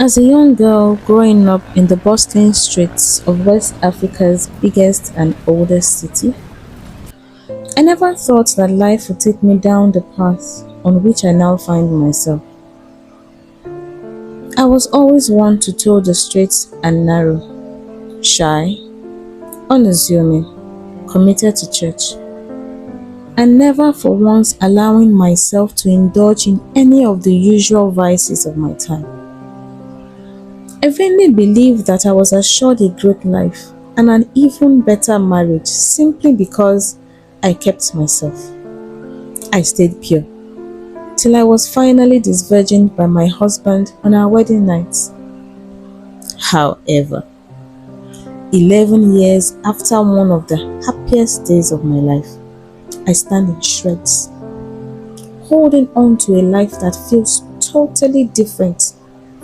As a young girl growing up in the bustling streets of West Africa's biggest and oldest city, I never thought that life would take me down the path on which I now find myself. I was always one to toe the straight and narrow, shy, unassuming, committed to church, and never for once allowing myself to indulge in any of the usual vices of my time. I vainly believed that I was assured a great life and an even better marriage simply because I kept myself. I stayed pure till I was finally disvirgined by my husband on our wedding night. However, 11 years after one of the happiest days of my life, I stand in shreds, holding on to a life that feels totally different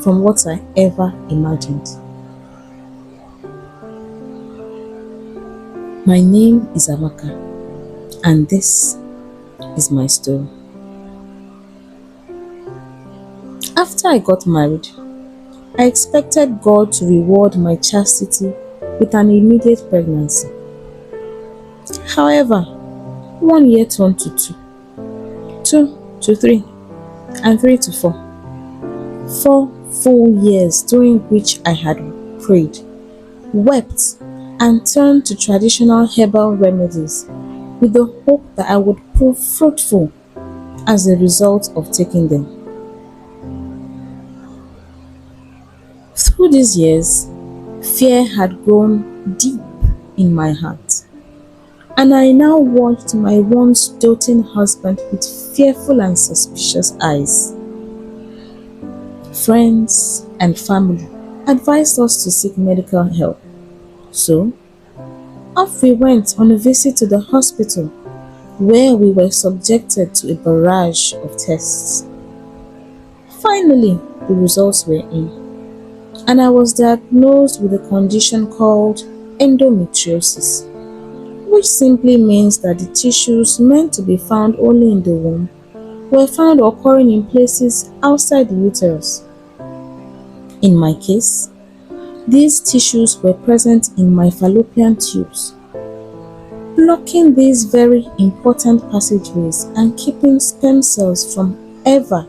from what I ever imagined. My name is Amaka, and this is my story. After I got married, I expected God to reward my chastity with an immediate pregnancy. However, 1 year turned to two, two to three, and three to four. 4 full years during which I had prayed, wept, and turned to traditional herbal remedies with the hope that I would prove fruitful as a result of taking them. Through these years, fear had grown deep in my heart, and I now watched my once doting husband with fearful and suspicious eyes. Friends and family advised us to seek medical help, so off we went on a visit to the hospital where we were subjected to a barrage of tests. Finally, the results were in, and I was diagnosed with a condition called endometriosis, which simply means that the tissues meant to be found only in the womb were found occurring in places outside the uterus. In my case, these tissues were present in my fallopian tubes, blocking these very important passageways and keeping sperm cells from ever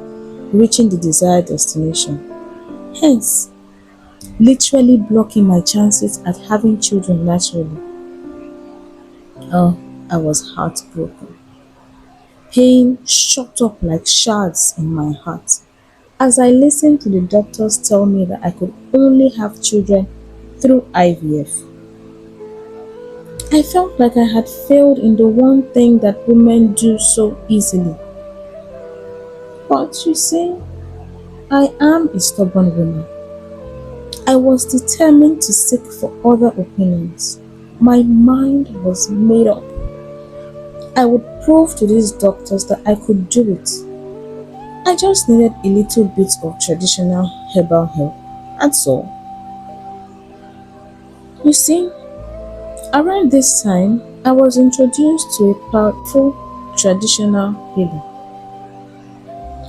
reaching the desired destination. Hence, literally blocking my chances at having children naturally. Oh, I was heartbroken. Pain shot up like shards in my heart as I listened to the doctors tell me that I could only have children through IVF. I felt like I had failed in the one thing that women do so easily. But you see, I am a stubborn woman. I was determined to seek for other opinions. My mind was made up. I would prove to these doctors that I could do it. I just needed a little bit of traditional herbal help, that's all. You see, around this time, I was introduced to a powerful traditional healer.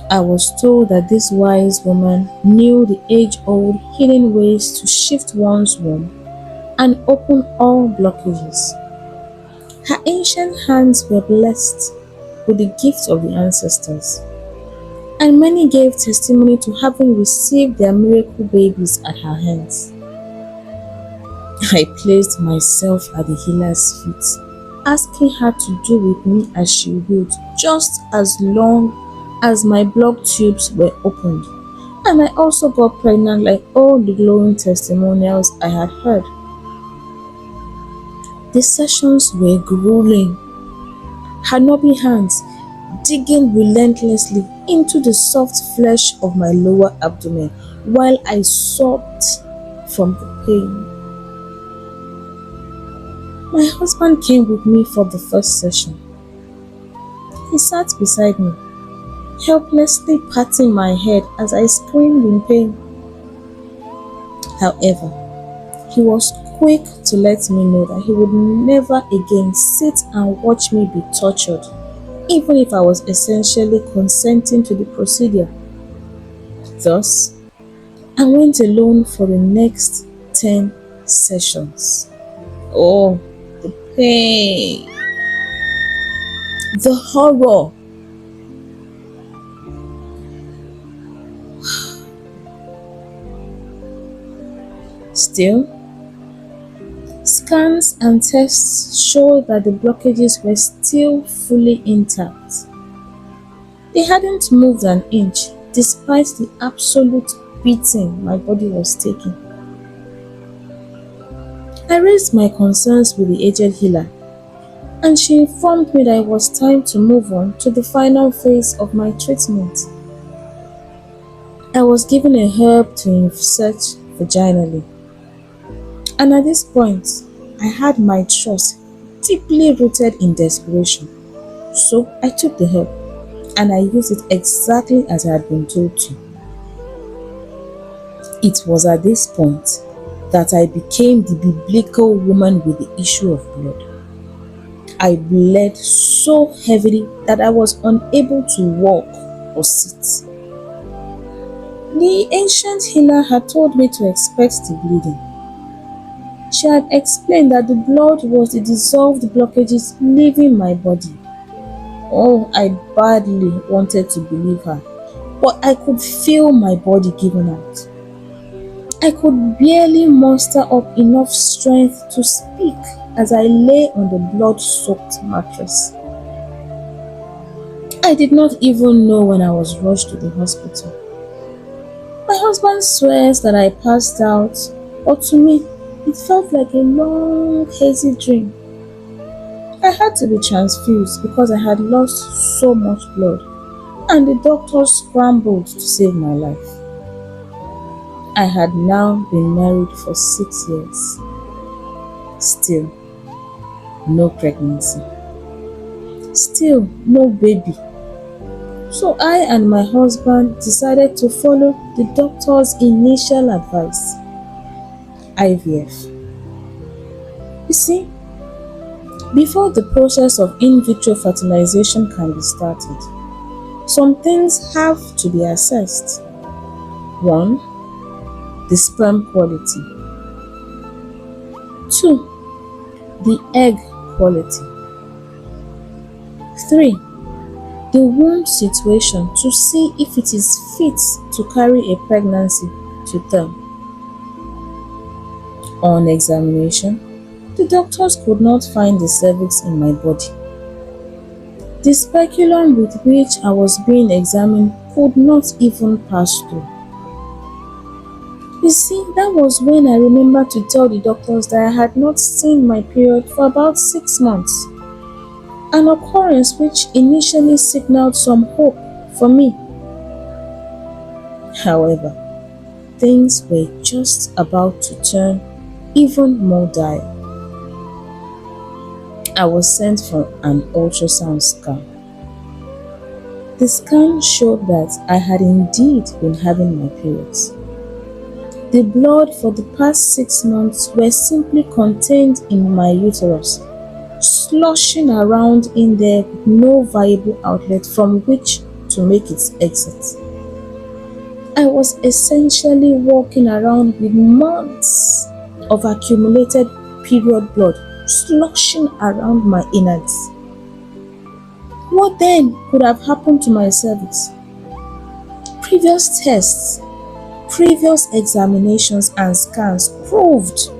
I was told that this wise woman knew the age-old hidden ways to shift one's womb and open all blockages. Her ancient hands were blessed with the gift of the ancestors, and many gave testimony to having received their miracle babies at her hands. I placed myself at the healer's feet, asking her to do with me as she would, just as long as my blocked tubes were opened. And I also got pregnant like all the glowing testimonials I had heard. The sessions were grueling. Her knobby hands digging relentlessly into the soft flesh of my lower abdomen while I sobbed from the pain. My husband came with me for the first session. He sat beside me, helplessly patting my head as I screamed in pain. However, he was quick to let me know that he would never again sit and watch me be tortured, even if I was essentially consenting to the procedure. Thus, I went alone for the next 10 sessions. Oh, the pain, the horror. Still, scans and tests showed that the blockages were still fully intact. They hadn't moved an inch despite the absolute beating my body was taking. I raised my concerns with the aged healer, and she informed me that it was time to move on to the final phase of my treatment. I was given a herb to insert vaginally, and at this point, I had my trust deeply rooted in desperation. So I took the herb and I used it exactly as I had been told to. It was at this point that I became the biblical woman with the issue of blood. I bled so heavily that I was unable to walk or sit. The ancient healer had told me to expect the bleeding. She had explained that the blood was the dissolved blockages leaving my body. Oh, I badly wanted to believe her, but I could feel my body giving out. I could barely muster up enough strength to speak as I lay on the blood-soaked mattress. I did not even know when I was rushed to the hospital. My husband swears that I passed out, but to me, it felt like a long, hazy dream. I had to be transfused because I had lost so much blood, and the doctors scrambled to save my life. I had now been married for 6 years. Still, no pregnancy. Still, no baby. So I and my husband decided to follow the doctor's initial advice: IVF. You see, before the process of in vitro fertilization can be started, some things have to be assessed. 1. The sperm quality. 2. The egg quality. 3. The womb situation to see if it is fit to carry a pregnancy to term. On examination, the doctors could not find the cervix in my body. The speculum with which I was being examined could not even pass through. You see, that was when I remembered to tell the doctors that I had not seen my period for about 6 months. An occurrence which initially signaled some hope for me. However, things were just about to turn even more dire. I was sent for an ultrasound scan. The scan showed that I had indeed been having my periods. The blood for the past 6 months were simply contained in my uterus, sloshing around in there with no viable outlet from which to make its exit. I was essentially walking around with months of accumulated period blood sloshing around my innards. What then could have happened to my cervix? Previous tests, previous examinations and scans proved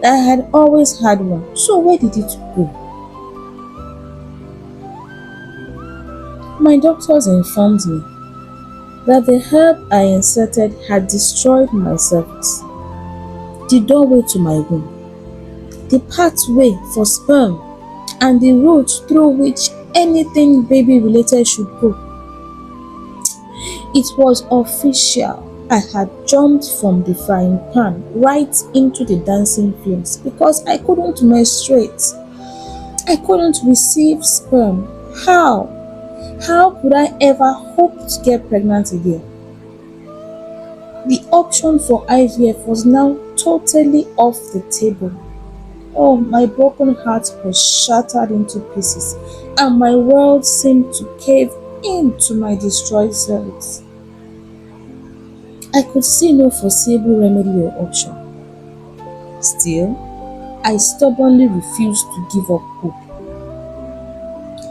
that I had always had one. So where did it go? My doctors informed me that the herb I inserted had destroyed my cervix, the doorway to my womb, the pathway for sperm, and the route through which anything baby-related should go. It was official. I had jumped from the frying pan right into the dancing flames because I couldn't menstruate. I couldn't receive sperm. How? How could I ever hope to get pregnant again? The option for IVF was now totally off the table. Oh, my broken heart was shattered into pieces, and my world seemed to cave into my destroyed cervix. I could see no foreseeable remedy or option. Still, I stubbornly refused to give up hope.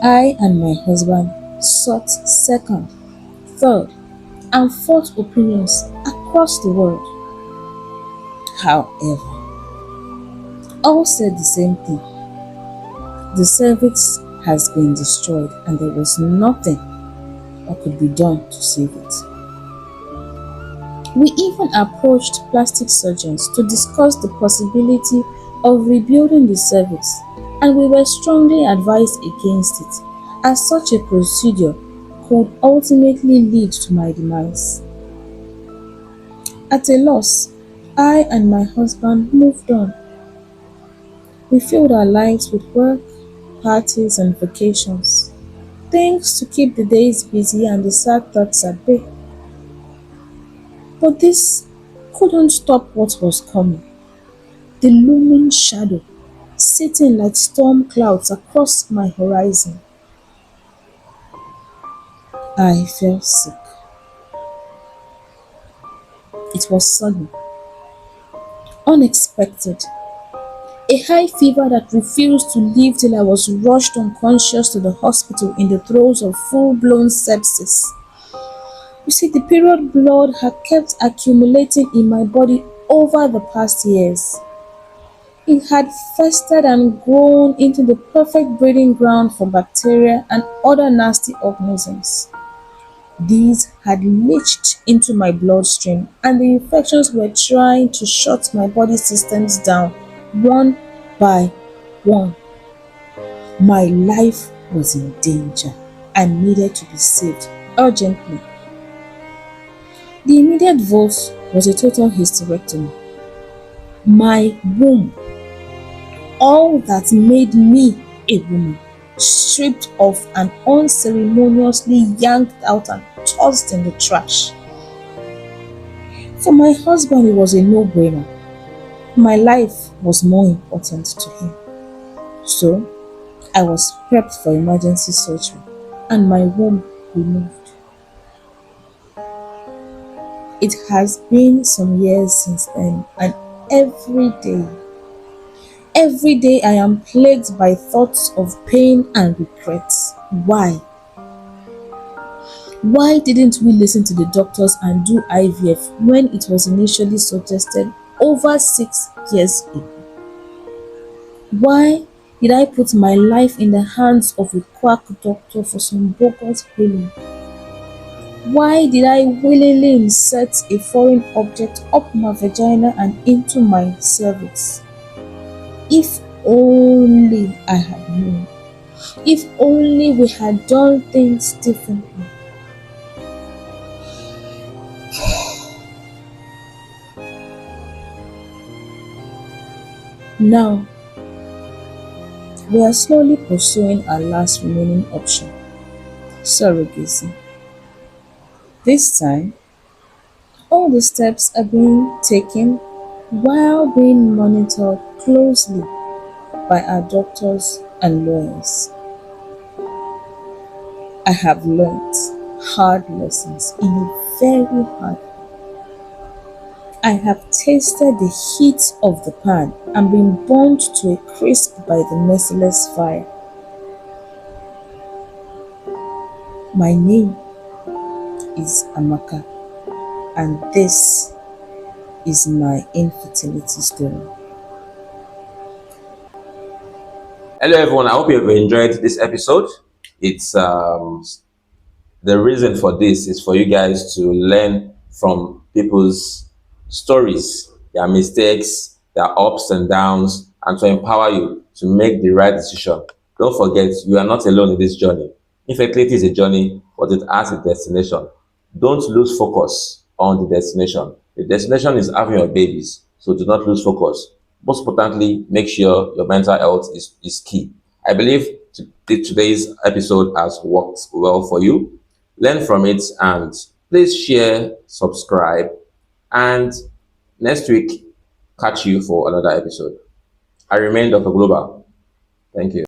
I and my husband sought second, third, and fourth opinions across the world. However, all said the same thing. The cervix has been destroyed and there was nothing that could be done to save it. We even approached plastic surgeons to discuss the possibility of rebuilding the cervix, and we were strongly advised against it, as such a procedure could ultimately lead to my demise. At a loss, I and my husband moved on. We filled our lives with work, parties, and vacations, things to keep the days busy and the sad thoughts at bay. But this couldn't stop what was coming. The looming shadow, sitting like storm clouds across my horizon. I fell sick. It was sudden, unexpected. A high fever that refused to leave till I was rushed unconscious to the hospital in the throes of full-blown sepsis. You see, the period blood had kept accumulating in my body over the past years. It had festered and grown into the perfect breeding ground for bacteria and other nasty organisms. These had leached into my bloodstream, and the infections were trying to shut my body systems down one by one. My life was in danger and needed to be saved urgently. The immediate vote was a total hysterectomy. My womb, all that made me a woman, stripped off and unceremoniously yanked out and tossed in the trash. For my husband, it was a no-brainer. My life was more important to him. So, I was prepped for emergency surgery and my womb removed. It has been some years since then, and every day I am plagued by thoughts of pain and regrets. Why? Why didn't we listen to the doctors and do IVF when it was initially suggested over 6 years ago? Why did I put my life in the hands of a quack doctor for some bogus healing? Why did I willingly insert a foreign object up my vagina and into my cervix? If only I had known. If only we had done things differently. Now, we are slowly pursuing our last remaining option, surrogacy. This time, all the steps are being taken while being monitored closely by our doctors and lawyers. I have learnt hard lessons in a very hard. I have tasted the heat of the pan and been burnt to a crisp by the merciless fire. My name is Amaka, and this is my infertility story. Hello, everyone. I hope you have enjoyed this episode. It's the reason for this is for you guys to learn from people's stories, their mistakes, their ups and downs, and to empower you to make the right decision. Don't forget, you are not alone in this journey. Infertility is a journey, but it has a destination. Don't lose focus on the destination. The destination is having your babies, so do not lose focus. Most importantly, make sure your mental health is key. I believe today's episode has worked well for you. Learn from it and please share, subscribe, and next week, catch you for another episode. I remain Dr. Global. Thank you.